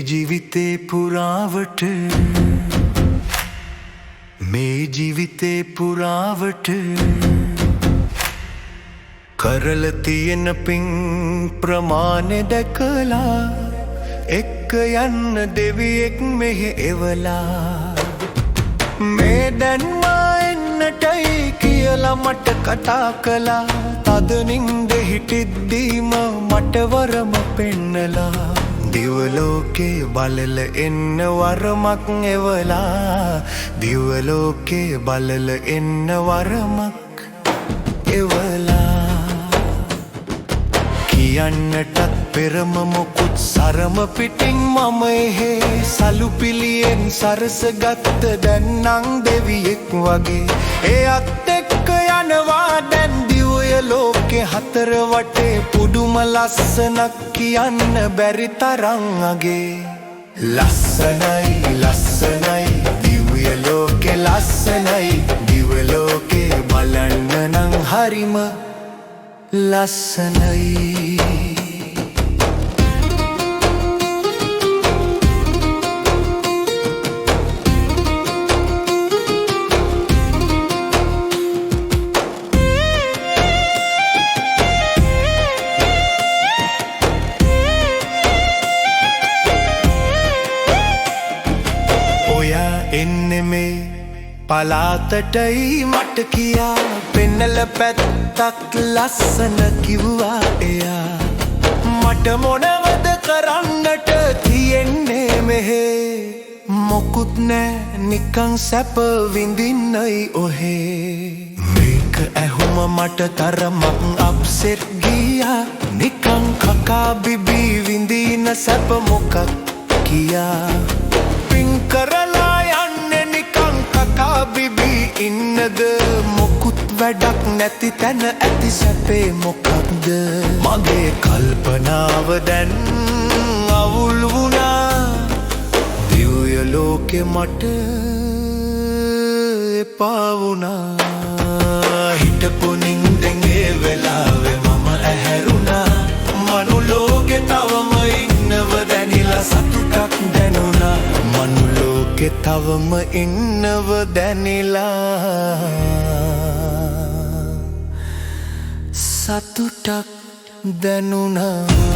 ජීවිතේ පුරාවට මේ ජීවිතේ පුරාවට කරල තියෙන පින් ප්‍රමාණය දැකලා එක්ක යන්න දෙවියෙක් මෙහෙ එවලා මේ දැන්මා එන්නටයි කියලා මට කතා කළා තද නින්ද හිටිද්දීම මට වරම පෙන්නලා දිවලෝකේ බලල එන්න වරමක් එවලා දිවලෝකේ බලල එන්න වරමක් එවලා කියන්නටත් පෙරම මොකුත් සරම පිටින් මම එහෙ සලුපිලියෙන් සරසගත්ත දැන්නං දෙවියෙක් වගේ එයත් එක්ක යනවා දැන් දිවය ලෝකෙ හතර වටේ පුදුම ලස්සනක් කියන්න බැරි තරං අගේ ලස්සනයි ලස්සනයි දිව්‍ය ලෝකෙ ලස්සනයි දිව්‍ය ලෝකෙ බලන්න නම් හරිම ලස්සනයි එන්නේ මේ පලාතටයි මට කියා පෙන්නල පැත්තක් ලස්සන කිව්වා එයා මට මොනවද කරන්නට තියෙන්නේ මෙහෙ මොකුත් නෑ නිකං සැප විඳින්නයි ඔහේ මේක ඇහුම මට තරමක් අප්සෙට් ගියා නිකං කකා බිබී විඳින සැප මොකක් කියා පින් කරලා බිබී ඉන්නද මොකුත් වැඩක් නැති තැන ඇති සැපේ මොකක්ද මගේ කල්පනාව දැන් අවුල් වුණා දිව්‍ය ලෝකෙ මට එපා වුණා හිටපු නින්දෙන් ඒ වෙලාවෙ මම ඇහැරුණා මනුලෝකෙ තවම ඉන්නව දැනිලා සතුටක් දැනුණා මනුලෝකෙ තවම ඉන්නව දැනිලා සතුටක් දැනුණා